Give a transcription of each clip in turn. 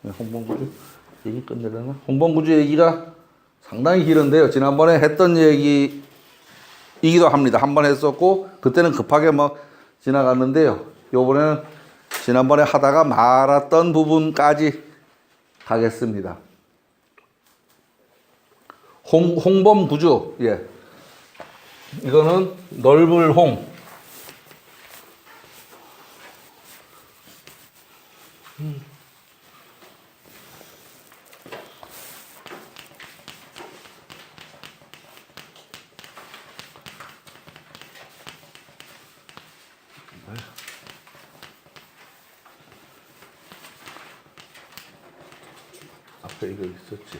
홍범구주 얘기 끝내려나? 홍범구주 얘기가 상당히 길은데요. 지난번에 했던 얘기이기도 합니다. 한 번 했었고 그때는 급하게 막 지나갔는데요. 요번에는 지난번에 하다가 말았던 부분까지 가겠습니다. 홍범구주, 예. 이거는 넓을 홍. 앞에 이거 있었지.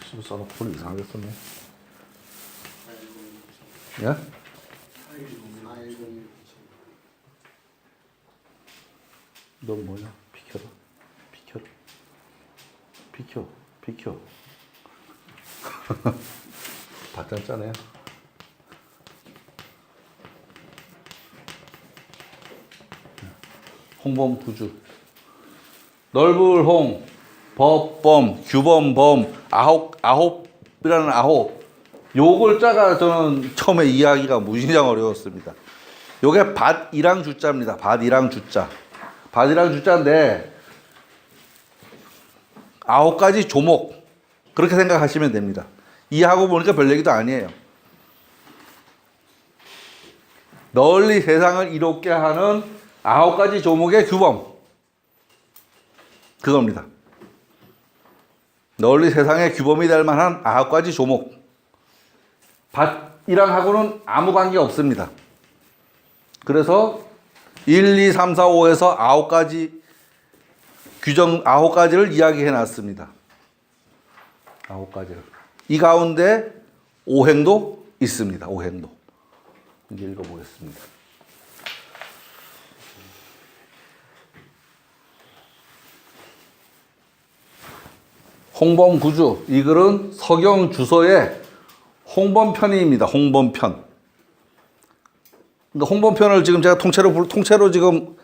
씨 써놓고 이상하게 썼네. 예? 너 뭐냐? 비켜라. 비켜라. 비켜. 비켜. 바짝 짜네. 홍범구주. 넓을 홍, 법범, 규범범, 아홉이라는 아홉. 요걸 짜가 저는 처음에 이해하기가 무진장 어려웠습니다. 요게 밭이랑 주자입니다. 밭이랑 주자. 밭이랑 주자인데 9가지 조목. 그렇게 생각하시면 됩니다. 이해하고 보니까 별 얘기도 아니에요. 널리 세상을 이롭게 하는 9가지 조목의 규범. 그겁니다. 널리 세상의 규범이 될 만한 9가지 조목. 밭이랑 하고는 아무 관계 없습니다. 그래서 1, 2, 3, 4, 5에서 9가지 규정 9가지를 이야기해 놨습니다. 9가지를. 이 가운데 오행도 있습니다. 오행도. 이제 읽어보겠습니다. 홍범구주. 이 글은 서경 주서의 홍범편입니다. 홍범편. 그러니까 홍범편을 지금 제가 통째로 지금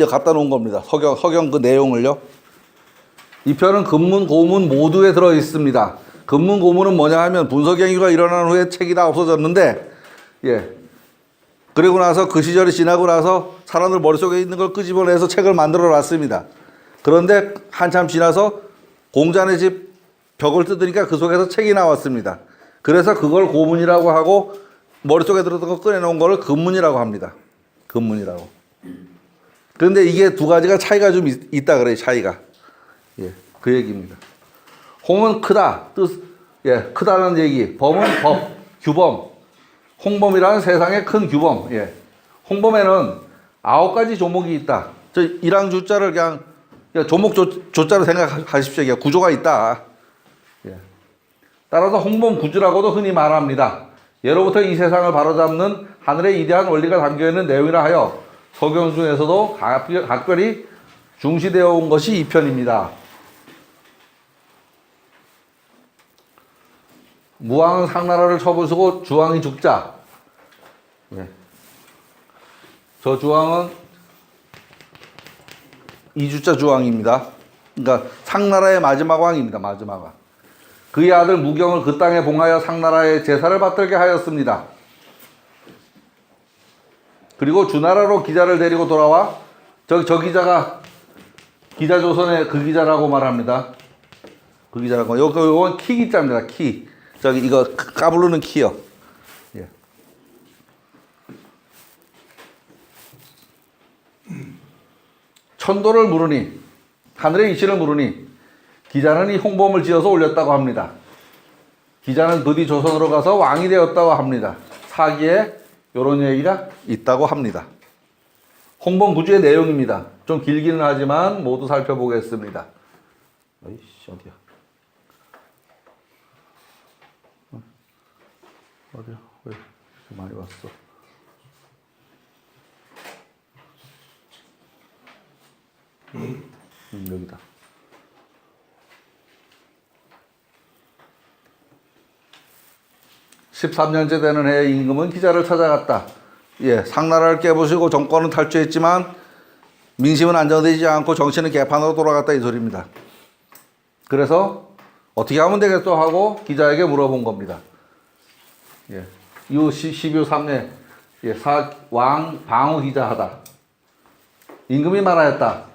갖다 놓은 겁니다. 서경 그 내용을요. 이 편은 근문, 고문 모두에 들어 있습니다. 근문, 고문은 뭐냐 하면 분서경유가 일어난 후에 책이 다 없어졌는데, 예. 그리고 나서 그 시절이 지나고 나서 사람들 머릿속에 있는 걸 끄집어내서 책을 만들어 놨습니다. 그런데 한참 지나서 공자네 집 벽을 뜯으니까 그 속에서 책이 나왔습니다. 그래서 그걸 고문이라고 하고 머릿속에 들었던 거 꺼내놓은 거를 근문이라고 합니다. 근문이라고. 그런데 이게 두 가지가 차이가 좀 있다 그래요. 차이가. 예, 그 얘기입니다. 홍은 크다. 예, 크다는 얘기. 범은 법, 규범. 홍범이라는 세상의 큰 규범. 예. 홍범에는 9가지 조목이 있다. 저 일항 주자를 그냥 조목 조자로 생각하십시오. 그냥 구조가 있다. 예. 따라서 홍범구주라고도 흔히 말합니다. 예로부터 이 세상을 바로잡는 하늘의 이대한 원리가 담겨있는 내용이라 하여 서경 중에서도 각별히 중시되어 온 것이 이 편입니다. 무왕은 상나라를 처부수고 주왕이 죽자. 예. 저 주왕은 이주자 주왕입니다. 그러니까 상나라의 마지막 왕입니다. 마지막 왕. 그의 아들 무경을 그 땅에 봉하여 상나라의 제사를 받들게 하였습니다. 그리고 주나라로 기자를 데리고 돌아와 저 기자가 기자조선의 그 기자라고 말합니다. 그 기자라고. 요건 키 기자입니다. 키. 저기 이거 까부르는 키요. 예. 천도를 물으니 하늘의 이치를 물으니 기자는 이 홍범을 지어서 올렸다고 합니다. 기자는 부디 조선으로 가서 왕이 되었다고 합니다. 사기에 이런 얘기가 있다고 합니다. 홍범구주의 내용입니다. 좀 길기는 하지만 모두 살펴보겠습니다. 어이씨, 어디야? 어디야? 왜 이렇게 많이 왔어? 여기다. (13년째) 되는 해에 임금은 기자를 찾아갔다. 예, 상나라를 깨부수고 정권은 탈주했지만 민심은 안정되지 않고 정치는 개판으로 돌아갔다 이 소리입니다. 그래서 어떻게 하면 되겠어 하고 기자에게 물어본 겁니다. 예. 유 12유 3례 예. 왕 방어 기자하다. 임금이 말하였다.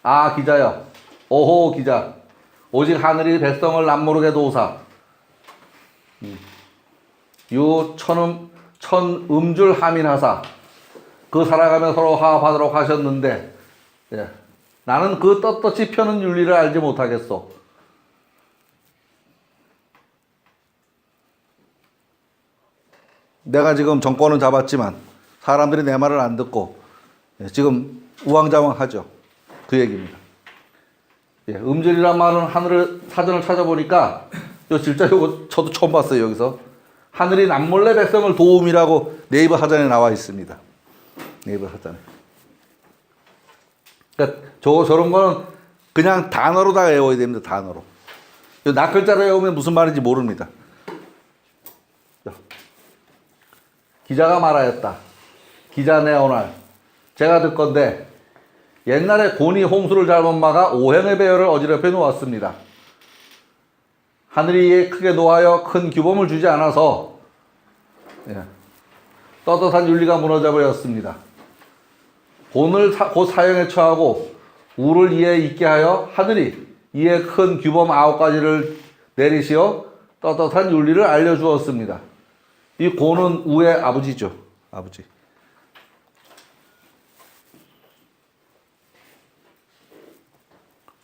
아 기자여. 오호 기자. 오직 하늘이 백성을 남모르게 도우사. 유 천음줄 하민하사. 그 살아가며 서로 화합하도록 하셨는데 예. 나는 그 떳떳이 펴는 윤리를 알지 못하겠소. 내가 지금 정권을 잡았지만 사람들이 내 말을 안 듣고 지금 우왕좌왕하죠. 그 얘기입니다. 예, 음절이란 말은 하늘을 사전을 찾아보니까 진짜 이거 저도 처음 봤어요. 여기서 하늘이 남몰래 백성을 도움이라고 네이버 사전에 나와 있습니다. 네이버 사전에. 그러니까 저런 거는 그냥 단어로다가 외워야 됩니다. 단어로. 낱글자로 외우면 무슨 말인지 모릅니다. 기자가 말하였다. 기자 내오날 제가 듣건데 옛날에 곤이 홍수를 잘못 막아 오행의 배열을 어지럽혀 놓았습니다. 하늘이 이에 크게 노하여 큰 규범을 주지 않아서 떳떳한 윤리가 무너져 버렸습니다. 곤을 곧 사형에 처하고 우를 이에 있게 하여 하늘이 이에 큰 규범 9가지를 내리시어 떳떳한 윤리를 알려주었습니다. 이 곤은 우의 아버지죠. 아버지.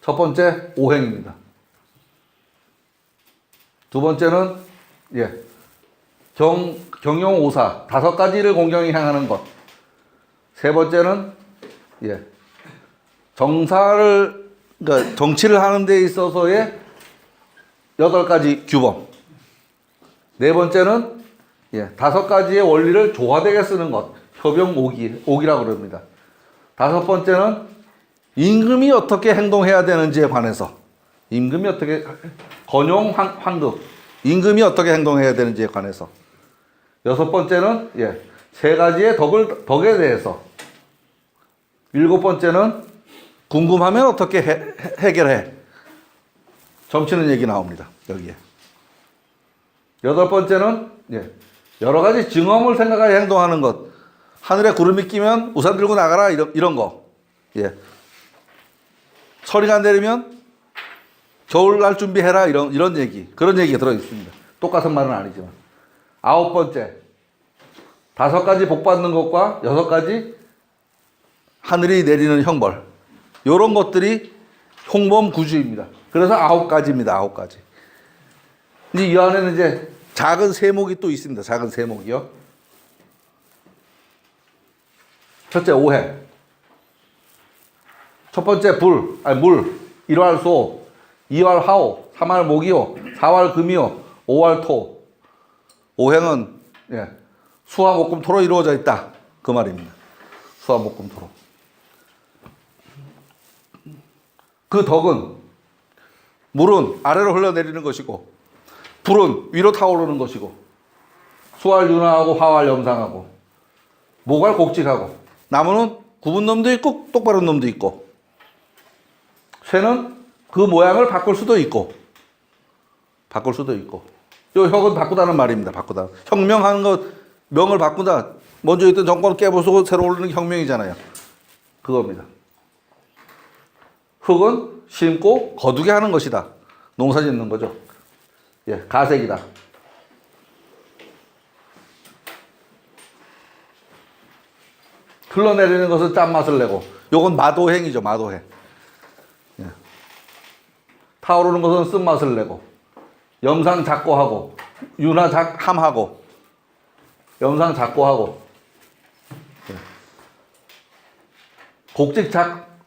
첫 번째 오행입니다. 두 번째는 경영오사 5가지를 공경히 행하는 것. 세 번째는 정사를 그러니까 정치를 하는 데 있어서의 8가지 규범. 네 번째는 5가지의 원리를 조화되게 쓰는 것. 협용오기라고 그럽니다. 다섯 번째는 임금이 어떻게 행동해야 되는지에 관해서 임금이 어떻게 건용황급 임금이 어떻게 행동해야 되는지에 관해서 여섯 번째는 3가지의 덕에 대해서 일곱 번째는 궁금하면 어떻게 해결해 점치는 얘기 나옵니다. 여기에 여덟 번째는 여러 가지 증험을 생각하여 행동하는 것. 하늘에 구름이 끼면 우산 들고 나가라 이런 거. 서리가 내리면 겨울날 준비해라 이런 얘기. 그런 얘기가 들어있습니다. 똑같은 말은 아니지만. 아홉 번째 5가지 복 받는 것과 6가지 하늘이 내리는 형벌. 이런 것들이 홍범구주입니다. 그래서 9가지입니다. 9가지. 이제 이 안에는 이제 작은 세목이 또 있습니다. 작은 세목이요. 첫째 오행. 첫 번째 물. 1월 소, 2월 화오, 3월 목이요, 4월 금이요, 5월 토. 오행은 수화 목금 토로 이루어져 있다. 그 말입니다. 수화 목금 토로. 그 덕은 물은 아래로 흘러내리는 것이고 불은 위로 타오르는 것이고 수활 윤화하고 화활 염상하고 목활 곡직하고 나무는 굽은 놈도 있고 똑바른 놈도 있고 쇠는 그 모양을 바꿀 수도 있고 요 혁은 바꾸다는 말입니다. 바꾸다. 혁명하는 것 명을 바꾼다. 먼저 있던 정권을 깨부수고 새로 올리는 게 혁명이잖아요. 그겁니다. 흙은 심고 거두게 하는 것이다. 농사 짓는 거죠. 가색이다. 흘러내리는 것은 짠맛을 내고 요건 마도행이죠. 마도행. 타오르는 것은 쓴맛을 내고 염상 작고하고 윤화 함하고 염상 작고하고 곡직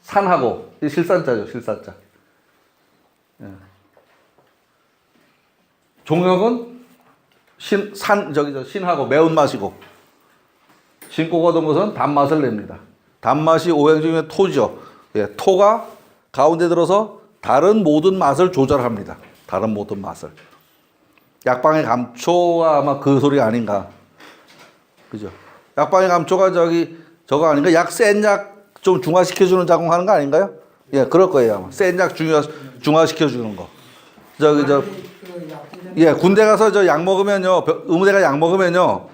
산하고 실산자죠. 실산자. 종역은 신하고 매운맛이고 신고 거둔 것은 단맛을 냅니다. 단맛이 오행 중에 토죠. 토가 가운데 들어서 다른 모든 맛을 조절합니다. 다른 모든 맛을. 약방의 감초가 아마 그 소리가 아닌가. 그죠? 약방의 감초가 저거 아닌가? 센 약 좀 중화시켜주는 작용하는 거 아닌가요? 예, 그럴 거예요. 아마. 센 약 중화시켜주는 거. 예, 군대 가서 저 약 먹으면요, 의무대가 약 먹으면요,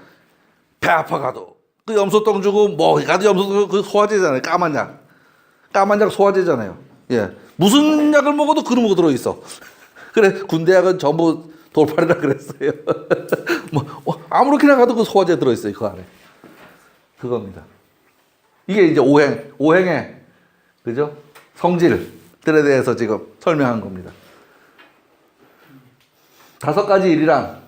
배 아파가도 그 염소똥 주고 뭐 가도 염소똥 그 소화제잖아요. 까만 약 소화제잖아요. 예, 무슨 약을 먹어도 그런 거 들어 있어. 그래, 군대 약은 전부 돌팔이라 그랬어요. 뭐 아무렇게나 가도 그 소화제 들어 있어요. 그 안에. 그겁니다. 이게 이제 오행의 그죠? 성질들에 대해서 지금 설명한 겁니다. 5가지 일이란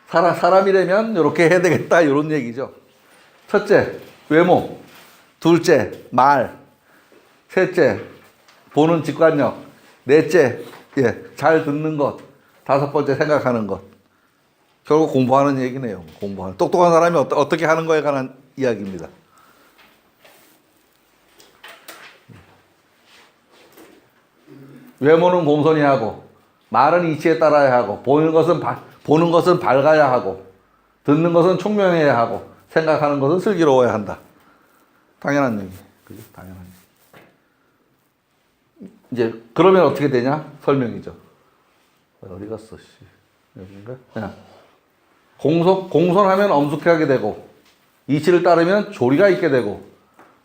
사람이라면 이렇게 해야 되겠다 이런 얘기죠. 첫째, 외모. 둘째, 말. 셋째, 보는 직관력. 넷째, 잘 듣는 것. 5번째, 생각하는 것. 결국 공부하는 얘기네요. 똑똑한 사람이 어떻게 하는 거에 관한 이야기입니다. 외모는 곰손이 하고, 말은 이치에 따라야 하고, 보는 것은 밝아야 하고, 듣는 것은 총명해야 하고, 생각하는 것은 슬기로워야 한다. 당연한 얘기. 그죠? 당연한 얘기. 이제, 그러면 어떻게 되냐? 설명이죠. 어디 갔어, 씨. 여긴가? 그냥. 공손하면 엄숙하게 되고, 이치를 따르면 조리가 있게 되고,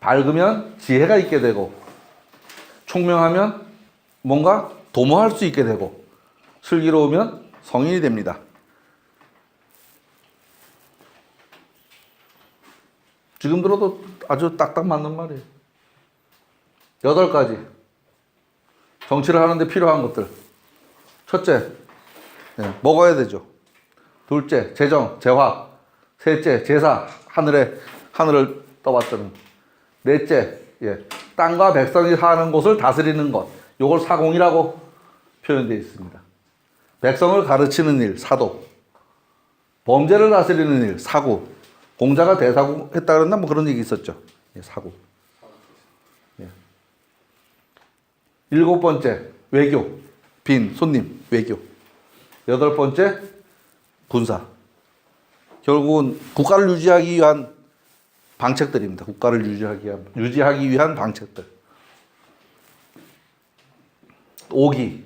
밝으면 지혜가 있게 되고, 총명하면 뭔가 도모할 수 있게 되고, 슬기로우면 성인이 됩니다. 지금 들어도 아주 딱딱 맞는 말이에요. 8가지. 정치를 하는데 필요한 것들. 첫째, 먹어야 되죠. 둘째, 재정, 재화. 셋째, 제사, 하늘을 떠받드는. 넷째, 땅과 백성이 사는 곳을 다스리는 것. 요걸 사공이라고 표현되어 있습니다. 백성을 가르치는 일, 사도. 범죄를 다스리는 일, 사구. 공자가 대사구 했다 그랬나? 뭐 그런 얘기 있었죠. 사구. 7번째, 외교. 빈, 손님, 외교. 8번째, 군사. 결국은 국가를 유지하기 위한 방책들입니다. 국가를 유지하기 위한 방책들. 5기.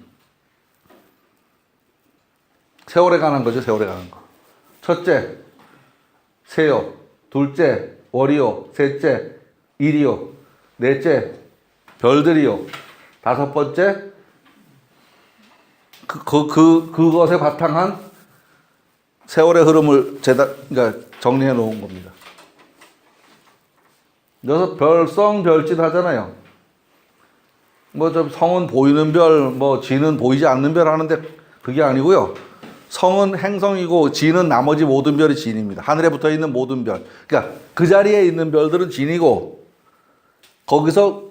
세월에 관한 거죠. 세월에 관한 거. 첫째, 세요. 둘째, 월이요. 셋째, 일이요. 넷째, 별들이요. 5번째, 그것에 바탕한 세월의 흐름을 그러니까 정리해 놓은 겁니다. 그래서 별성 별짓 하잖아요. 뭐 좀 성은 보이는 별, 뭐 지는 보이지 않는 별 하는데 그게 아니고요. 성은 행성이고 지는 나머지 모든 별이 진입니다. 하늘에 붙어 있는 모든 별. 그러니까 그 자리에 있는 별들은 진이고 거기서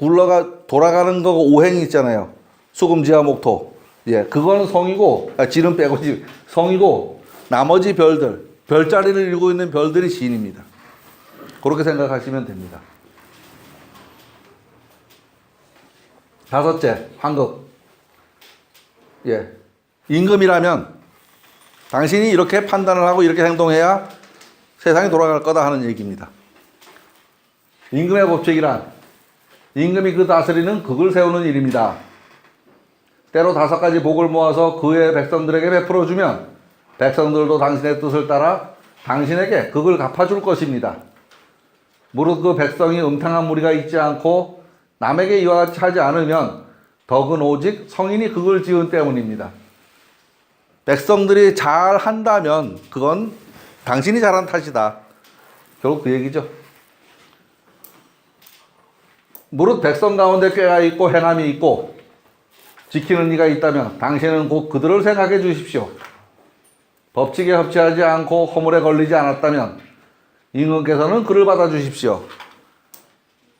돌아가는 거가 오행이 있잖아요. 수금지화 목토. 그거는 성이고, 지는 빼고 성이고 나머지 별자리를 이루고 있는 별들이 진입니다. 그렇게 생각하시면 됩니다. 5째, 황급. 임금이라면 당신이 이렇게 판단을 하고 이렇게 행동해야 세상이 돌아갈 거다 하는 얘기입니다. 임금의 법칙이란 임금이 그 다스리는 극을 세우는 일입니다. 때로 5가지 복을 모아서 그의 백성들에게 베풀어주면 백성들도 당신의 뜻을 따라 당신에게 극을 갚아줄 것입니다. 무릇 그 백성이 음탕한 무리가 있지 않고 남에게 이와 같이 하지 않으면 덕은 오직 성인이 극을 지은 때문입니다. 백성들이 잘 한다면 그건 당신이 잘한 탓이다. 결국 그 얘기죠. 무릇 백성 가운데 꾀가 있고 행함이 있고 지키는 이가 있다면 당신은 곧 그들을 생각해 주십시오. 법칙에 협치하지 않고 허물에 걸리지 않았다면 임금께서는 그를 받아 주십시오.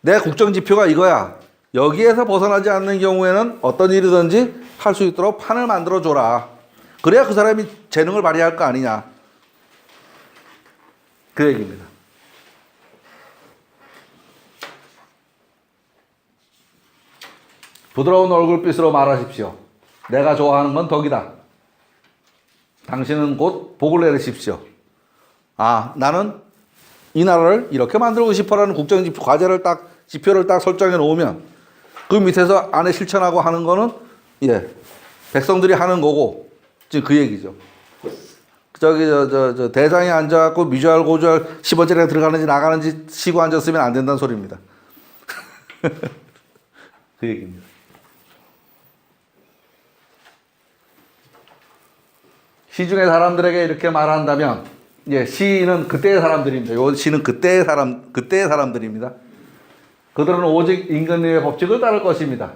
내 국정지표가 이거야. 여기에서 벗어나지 않는 경우에는 어떤 일이든지 할 수 있도록 판을 만들어 줘라. 그래야 그 사람이 재능을 발휘할 거 아니냐. 그 얘기입니다. 부드러운 얼굴빛으로 말하십시오. 내가 좋아하는 건 덕이다. 당신은 곧 복을 내리십시오. 나는 이 나라를 이렇게 만들고 싶어라는 국정지표 과제를 딱 지표를 딱 설정해 놓으면 그 밑에서 안에 실천하고 하는 거는 예 백성들이 하는 거고 지금 그 얘기죠. 저기 저 대장에 앉아갖고 미주알 고주알 10원짜리가 들어가는지 나가는지 쉬고 앉았으면 안 된다는 소리입니다. 그 얘기입니다. 시중의 사람들에게 이렇게 말한다면, 예, 시는 그때의 사람들입니다. 요 시는 그때의 사람들입니다. 그들은 오직 임금님의 법칙을 따를 것입니다.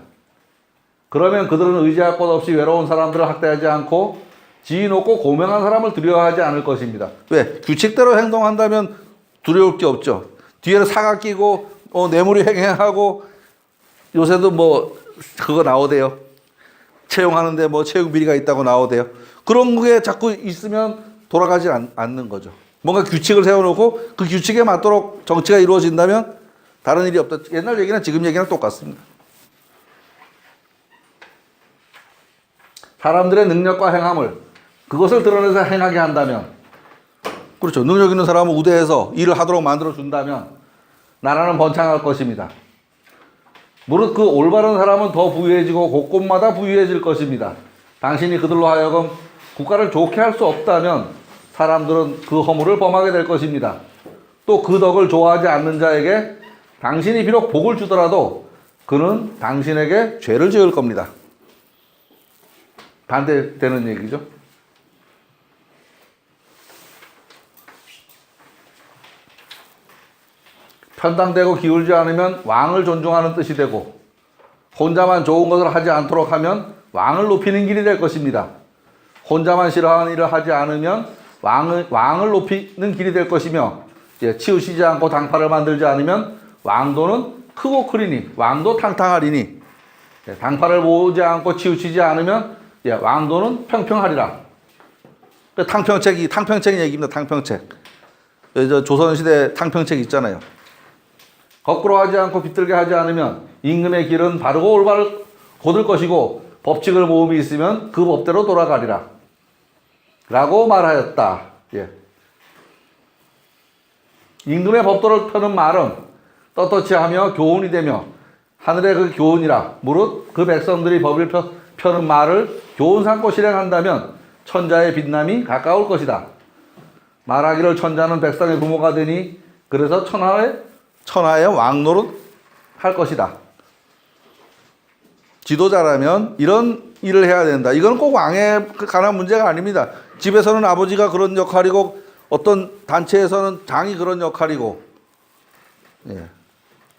그러면 그들은 의지할 곳 없이 외로운 사람들을 학대하지 않고 지위 높고 고명한 사람을 두려워하지 않을 것입니다. 왜? 규칙대로 행동한다면 두려울 게 없죠. 뒤에는 사각 끼고 뇌물이 횡행하고 요새도 뭐 그거 나오대요. 채용하는데 뭐 채용 비리가 있다고 나오대요. 그런 게 자꾸 있으면 돌아가지 않는 거죠. 뭔가 규칙을 세워놓고 그 규칙에 맞도록 정치가 이루어진다면 다른 일이 없다. 옛날 얘기나 지금 얘기나 똑같습니다. 사람들의 능력과 행함을 그것을 드러내서 행하게 한다면, 그렇죠. 능력 있는 사람을 우대해서 일을 하도록 만들어 준다면 나라는 번창할 것입니다. 무릇 그 올바른 사람은 더 부유해지고 곳곳마다 부유해질 것입니다. 당신이 그들로 하여금 국가를 좋게 할 수 없다면 사람들은 그 허물을 범하게 될 것입니다. 또 그 덕을 좋아하지 않는 자에게 당신이 비록 복을 주더라도 그는 당신에게 죄를 지을 겁니다. 반대되는 얘기죠. 편당되고 기울지 않으면 왕을 존중하는 뜻이 되고 혼자만 좋은 것을 하지 않도록 하면 왕을 높이는 길이 될 것입니다. 혼자만 싫어하는 일을 하지 않으면 왕을 높이는 길이 될 것이며, 치우치지 않고 당파를 만들지 않으면 왕도는 크고 크리니 왕도 탕탕하리니, 당파를 모으지 않고 치우치지 않으면 왕도는 평평하리라. 탕평책 얘기입니다. 탕평책. 조선시대 탕평책 있잖아요. 거꾸로 하지 않고 비틀게 하지 않으면 임금의 길은 바르고 올바를 곧을 것이고 법칙을 모음이 있으면 그 법대로 돌아가리라 라고 말하였다. 예. 임금의 법도를 펴는 말은 떳떳이 하며 교훈이 되며 하늘의 그 교훈이라. 무릇 그 백성들이 법을 펴는 말을 교훈 삼고 실행한다면 천자의 빛남이 가까울 것이다. 말하기를 천자는 백성의 부모가 되니 그래서 천하의 왕노릇 할 것이다. 지도자라면 이런 일을 해야 된다. 이건 꼭 왕에 관한 문제가 아닙니다. 집에서는 아버지가 그런 역할이고 어떤 단체에서는 장이 그런 역할이고, 예.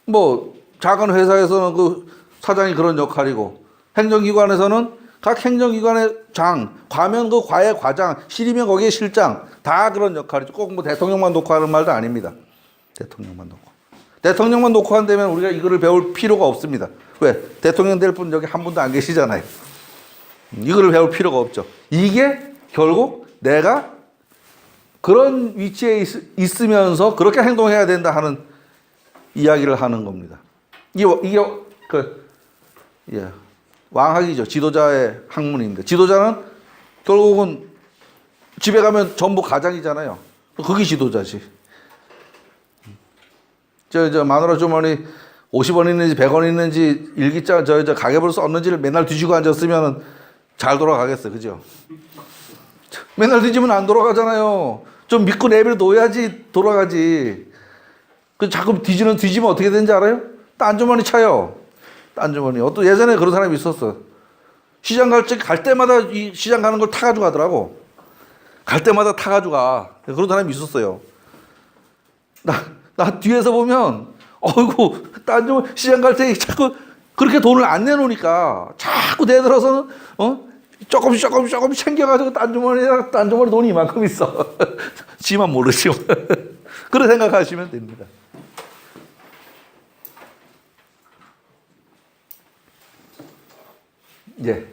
뭐 작은 회사에서는 그 사장이 그런 역할이고, 행정기관에서는 각 행정기관의 장, 과면 그 과의 과장, 실이면 거기에 실장, 다 그런 역할이죠. 꼭 뭐 대통령만 놓고 하는 말도 아닙니다. 대통령만 놓고 한다면 우리가 이거를 배울 필요가 없습니다. 왜? 대통령 될 분 여기 한 분도 안 계시잖아요. 이거를 배울 필요가 없죠. 이게 결국 내가 그런 위치에 있으면서 그렇게 행동해야 된다 하는 이야기를 하는 겁니다. 이게 왕학이죠. 지도자의 학문입니다. 지도자는 결국은 집에 가면 전부 가장이잖아요. 그게 지도자지. 마누라 주머니 50원 있는지 100원 있는지 일기장 가계부를 썼는지를 맨날 뒤지고 앉았으면 잘 돌아가겠어. 그죠? 맨날 뒤지면 안 돌아가잖아요. 좀 믿고 내버려 놓아야지 돌아가지. 자꾸 뒤지면 어떻게 되는지 알아요? 딴 주머니 차요. 딴 주머니. 예전에 그런 사람이 있었어. 시장 갈 때마다 이 시장 가는 걸 타가지고 가더라고. 갈 때마다 타가지고 가. 그런 사람이 있었어요. 나 뒤에서 보면, 어이구, 딴 주머니 시장 갈 때 자꾸 그렇게 돈을 안 내놓으니까 자꾸 내들어서는, 조금씩 챙겨가지고 딴 주머니 돈이 이만큼 있어. 지만 모르죠. 그런 생각하시면 됩니다.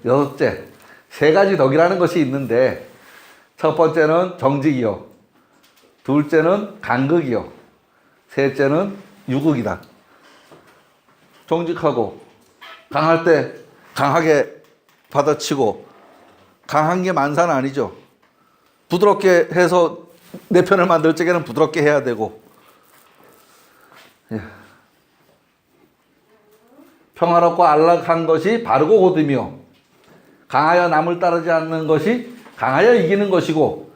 여섯째, 세 가지 덕이라는 것이 있는데, 첫 번째는 정직이요, 둘째는 간극이요, 셋째는 유극이다. 정직하고 강할 때 강하게 받아치고, 강한 게 만사는 아니죠. 부드럽게 해서 내 편을 만들 적에는 부드럽게 해야 되고, 예. 평화롭고 안락한 것이 바르고 곧이며 강하여 남을 따르지 않는 것이 강하여 이기는 것이고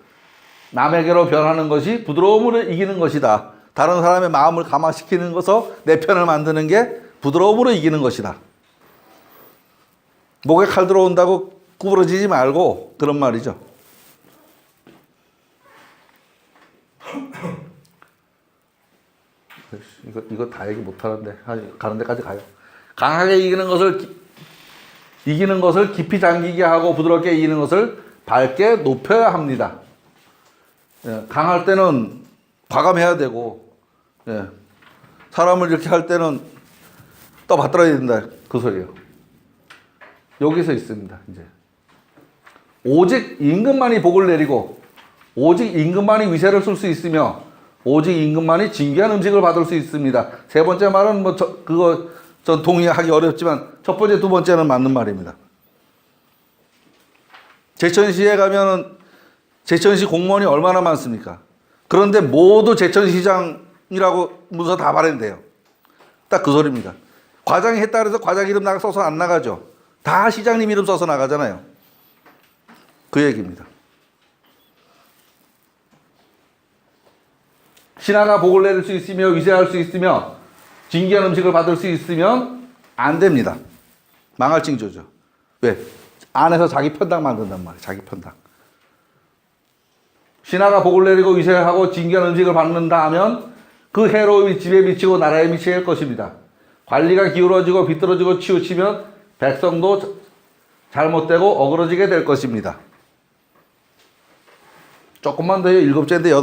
남에게로 변하는 것이 부드러움으로 이기는 것이다. 다른 사람의 마음을 감화시키는 것서 내 편을 만드는 게 부드러움으로 이기는 것이다. 목에 칼 들어온다고 구부러지지 말고 그런 말이죠. 이거 다 얘기 못하는데 가는 데까지 가요. 강하게 이기는 것을 깊이 잠기게 하고 부드럽게 이기는 것을 밝게 높여야 합니다. 예, 강할 때는 과감해야 되고, 예, 사람을 이렇게 할 때는 떠받들어야 된다. 그 소리예요. 여기서 있습니다. 이제 오직 임금만이 복을 내리고 오직 임금만이 위세를 쓸 수 있으며 오직 임금만이 진귀한 음식을 받을 수 있습니다. 세 번째 말은 그거 전 동의하기 어렵지만 첫 번째, 두 번째는 맞는 말입니다. 제천시에 가면은 제천시 공무원이 얼마나 많습니까? 그런데 모두 제천시장이라고 문서 다 발행돼요. 딱 그 소리입니다. 과장이 했다 그래서 과장 이름 써서 안 나가죠. 다 시장님 이름 써서 나가잖아요. 그 얘기입니다. 신하가 복을 내릴 수 있으며 위세할 수 있으며 진귀한 음식을 받을 수 있으면 안 됩니다. 망할 징조죠. 왜? 안에서 자기 편당 만든단 말이에요. 자기 편당. 신하가 복을 내리고 위세하고 진귀한 음식을 받는다 하면 그 해로움이 집에 미치고 나라에 미칠 것입니다. 관리가 기울어지고 비뚤어지고 치우치면 백성도 잘못되고 어그러지게 될 것입니다. 조금만 더요. 7째인데 8,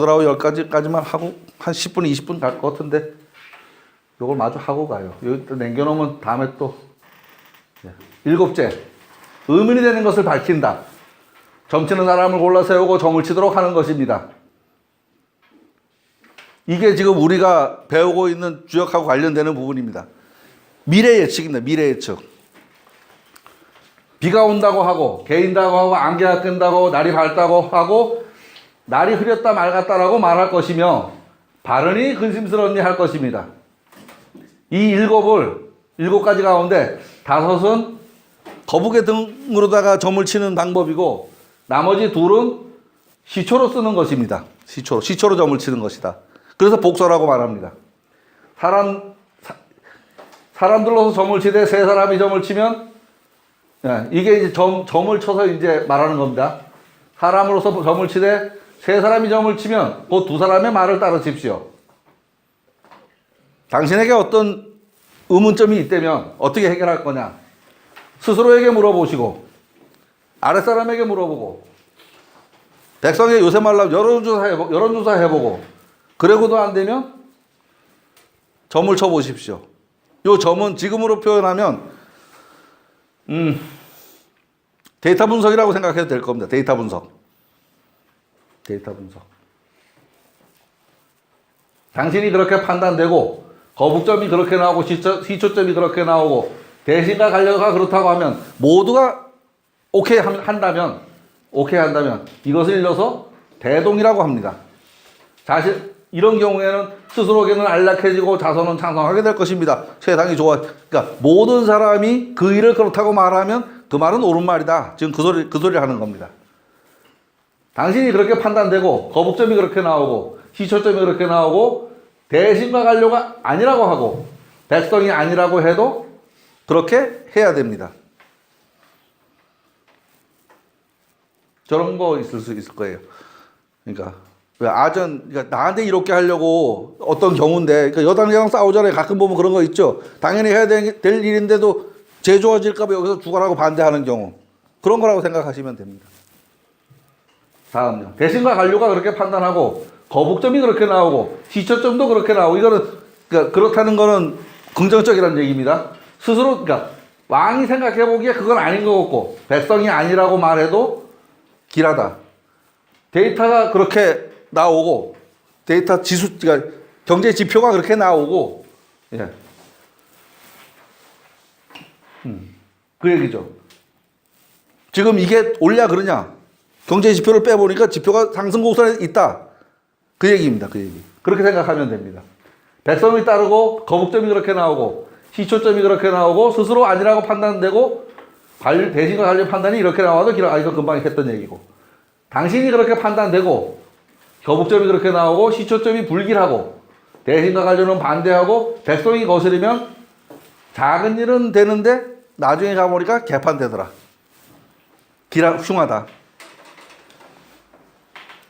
9, 10까지만 하고 한 10분, 20분 갈 것 같은데 요걸 마저 하고 가요. 여기 또 남겨놓으면 다음에 또 7째. 의문이 되는 것을 밝힌다. 점치는 사람을 골라 세우고 점을 치도록 하는 것입니다. 이게 지금 우리가 배우고 있는 주역하고 관련되는 부분입니다. 미래 예측입니다. 미래 예측. 비가 온다고 하고 개인다고 하고 안개가 끈다고 하고 날이 밝다고 하고 날이 흐렸다 맑았다라고 말할 것이며 바르니 근심스럽니 할 것입니다. 이 7가지 가운데 5은 거북이 등으로다가 점을 치는 방법이고 나머지 2은 시초로 쓰는 것입니다. 시초로 점을 치는 것이다. 그래서 복서라고 말합니다. 사람들로서 점을 치되 세 사람이 점을 치면 이게 이제 점을 쳐서 이제 말하는 겁니다. 사람으로서 점을 치되 세 사람이 점을 치면 그 2사람의 말을 따르십시오. 당신에게 어떤 의문점이 있다면 어떻게 해결할 거냐? 스스로에게 물어보시고 아랫사람에게 물어보고 백성의 요새 말로 여론조사 해보고 그러고도 안 되면 점을 쳐보십시오. 요 점은 지금으로 표현하면 데이터 분석이라고 생각해도 될 겁니다. 데이터 분석. 당신이 그렇게 판단되고 거북점이 그렇게 나오고 시초점이 그렇게 나오고 대신과 관료가 그렇다고 하면 모두가 오케이 한다면 이것을 일러서 대동이라고 합니다. 이런 경우에는 스스로에게는 안락해지고 자손은 창성하게 될 것입니다. 세상이 좋아. 그러니까 모든 사람이 그 일을 그렇다고 말하면 그 말은 옳은 말이다. 지금 그 소리를 하는 겁니다. 당신이 그렇게 판단되고 거북점이 그렇게 나오고 시초점이 그렇게 나오고 대신과 관료가 아니라고 하고 백성이 아니라고 해도 그렇게 해야 됩니다. 저런 거 있을 수 있을 거예요. 그러니까 나한테 이렇게 하려고 어떤 경우인데, 그러니까 여당이랑 싸우잖아요. 가끔 보면 그런 거 있죠. 당연히 해야 될 일인데도 제 좋아질까봐 여기서 죽어라고 반대하는 경우. 그런 거라고 생각하시면 됩니다. 다음요. 대신과 관료가 그렇게 판단하고, 거북점이 그렇게 나오고, 시초점도 그렇게 나오고, 이거는, 그러니까 그렇다는 거는 긍정적이라는 얘기입니다. 스스로, 그러니까 왕이 생각해보기에 그건 아닌 것 같고, 백성이 아니라고 말해도 길하다. 데이터가 그렇게 나오고 데이터 지수, 그러니까 경제 지표가 그렇게 나오고, 예. 그 얘기죠. 지금 이게 옳냐 그러냐? 경제 지표를 빼보니까 지표가 상승 곡선에 있다. 그 얘기입니다. 그 얘기. 그렇게 생각하면 됩니다. 백성이 따르고 거북점이 그렇게 나오고 시초점이 그렇게 나오고 스스로 아니라고 판단되고 대신과 관련 판단이 이렇게 나와도 이거 금방 했던 얘기고 당신이 그렇게 판단되고 거북점이 그렇게 나오고 시초점이 불길하고 대신과 관련은 반대하고 백성이 거스르면 작은 일은 되는데 나중에 가보니까 개판되더라. 흉하다.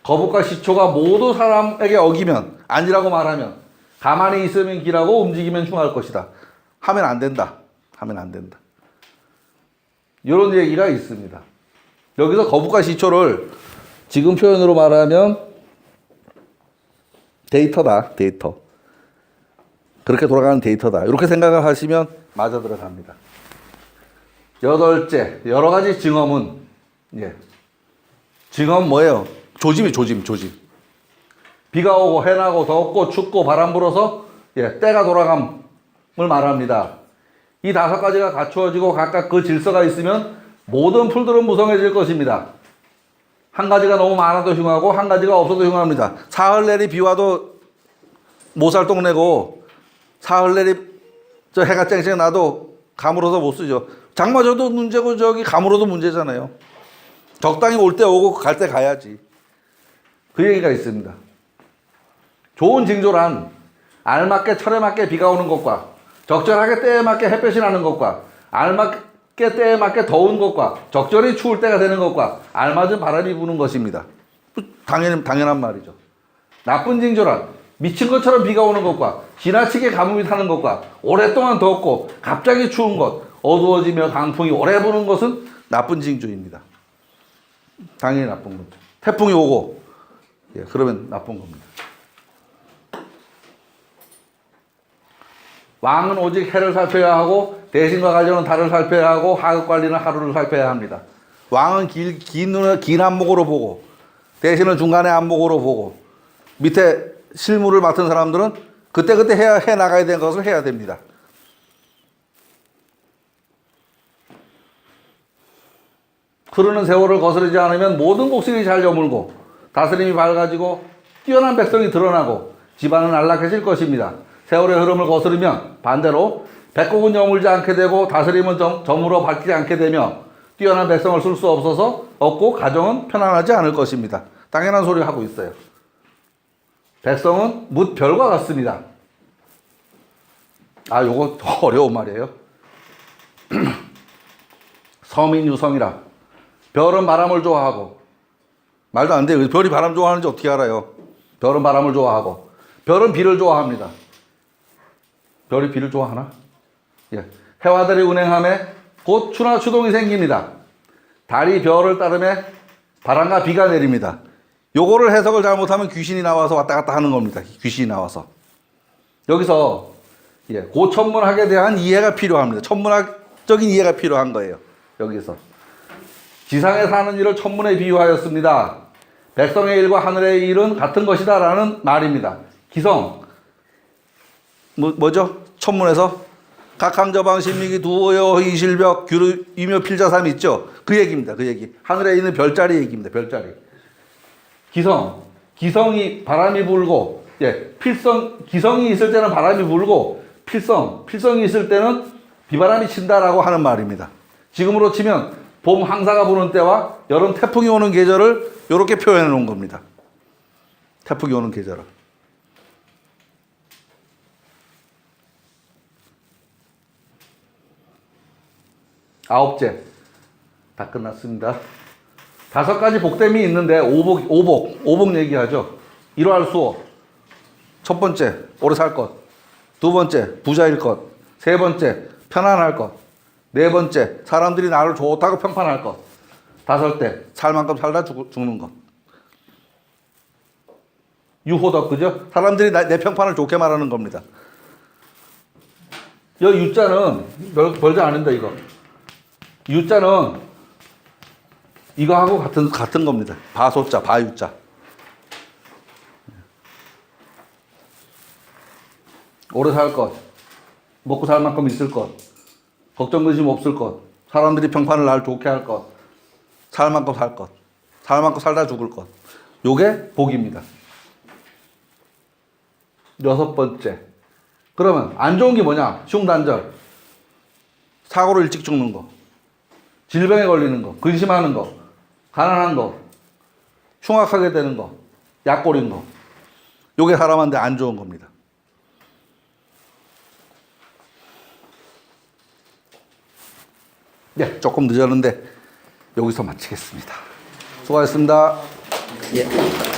거북과 시초가 모두 사람에게 어기면 아니라고 말하면 가만히 있으면 길하고 움직이면 흉할 것이다. 하면 안 된다. 하면 안 된다. 이런 얘기가 있습니다. 여기서 거북과 시초를 지금 표현으로 말하면 데이터다. 데이터. 그렇게 돌아가는 데이터다. 이렇게 생각을 하시면 맞아 들어갑니다. 여덟째, 여러 가지 증언은 증언 뭐예요? 조짐이 조짐. 비가 오고 해 나고 덥고 춥고 바람 불어서 때가 돌아감을 말합니다. 이 5가지가 갖추어지고 각각 그 질서가 있으면 모든 풀들은 무성해질 것입니다. 한 가지가 너무 많아도 흉하고 한 가지가 없어도 흉합니다. 사흘 내리 비 와도 모살똥 내고 사흘 내리 해가 쨍쨍 나도 가물어서 못 쓰죠. 장마저도 문제고 가물어도 문제잖아요. 적당히 올 때 오고 갈 때 가야지. 그 얘기가 있습니다. 좋은 징조란 알맞게 철에 맞게 비가 오는 것과 적절하게 때에 맞게 햇볕이 나는 것과 알맞게 때에 맞게 더운 것과 적절히 추울 때가 되는 것과 알맞은 바람이 부는 것입니다. 당연한 말이죠. 나쁜 징조란 미친 것처럼 비가 오는 것과 지나치게 가뭄이 타는 것과 오랫동안 덥고 갑자기 추운 것, 어두워지며 강풍이 오래 부는 것은 나쁜 징조입니다. 당연히 나쁜 거죠. 태풍이 오고 그러면 나쁜 겁니다. 왕은 오직 해를 살펴야 하고 대신과 관련은 달을 살펴야 하고 하급 관리는 하루를 살펴야 합니다. 왕은 긴 안목으로 보고 대신은 중간의 안목으로 보고 밑에 실무를 맡은 사람들은 그때그때 해 나가야 되는 것을 해야 됩니다. 흐르는 세월을 거스르지 않으면 모든 곡식이 잘 저물고 다스림이 밝아지고 뛰어난 백성이 드러나고 집안은 안락해질 것입니다. 세월의 흐름을 거스르면 반대로 백곡은 여물지 않게 되고 다스림은 저물어 밝지 않게 되며 뛰어난 백성을 쓸 수 없고 가정은 편안하지 않을 것입니다. 당연한 소리 하고 있어요. 백성은 뭇 별과 같습니다. 요거 더 어려운 말이에요. 서민유성이라. 별은 바람을 좋아하고 말도 안 돼요. 별이 바람 좋아하는지 어떻게 알아요? 별은 바람을 좋아하고 별은 비를 좋아합니다. 별이 비를 좋아하나? 해와 달이 운행함에 곧 추나 추동이 생깁니다. 달이 별을 따르며 바람과 비가 내립니다. 요거를 해석을 잘못하면 귀신이 나와서 왔다 갔다 하는 겁니다. 귀신이 나와서. 여기서 고천문학에 대한 이해가 필요합니다. 천문학적인 이해가 필요한 거예요. 여기서. 지상에 사는 일을 천문에 비유하였습니다. 백성의 일과 하늘의 일은 같은 것이다 라는 말입니다. 기성. 뭐죠? 천문에서 각항저방 신미기 두어여 이실벽 규르 유묘 필자삼 있죠? 그 얘기입니다. 그 얘기. 하늘에 있는 별자리 얘기입니다. 별자리. 기성이 바람이 불고 기성이 있을 때는 바람이 불고 필성이 있을 때는 비바람이 친다라고 하는 말입니다. 지금으로 치면 봄 황사가 부는 때와 여름 태풍이 오는 계절을 이렇게 표현해 놓은 겁니다. 태풍이 오는 계절을. 아홉째. 다 끝났습니다. 5가지 복됨이 있는데 오복 얘기하죠. 이러할 수호. 첫 번째, 오래 살 것. 두 번째, 부자일 것. 세 번째, 편안할 것. 네 번째, 사람들이 나를 좋다고 평판할 것. 5째, 살 만큼 살다 죽는 것. 유호덕, 그죠? 사람들이 내 평판을 좋게 말하는 겁니다. 이 유자는 별거 아닌다, 이거. 유자는 이거하고 같은 겁니다. 바소자, 바유자. 오래 살 것. 먹고 살 만큼 있을 것. 걱정 근심 없을 것. 사람들이 평판을 날 좋게 할 것. 살 만큼 살 것. 살 만큼 살다 죽을 것. 요게 복입니다. 6번째. 그러면 안 좋은 게 뭐냐? 흉단절. 사고로 일찍 죽는 거. 질병에 걸리는 거. 근심하는 거. 가난한 거. 흉악하게 되는 거. 약골인 거. 요게 사람한테 안 좋은 겁니다. 네, 조금 늦었는데 여기서 마치겠습니다. 수고하셨습니다. 예.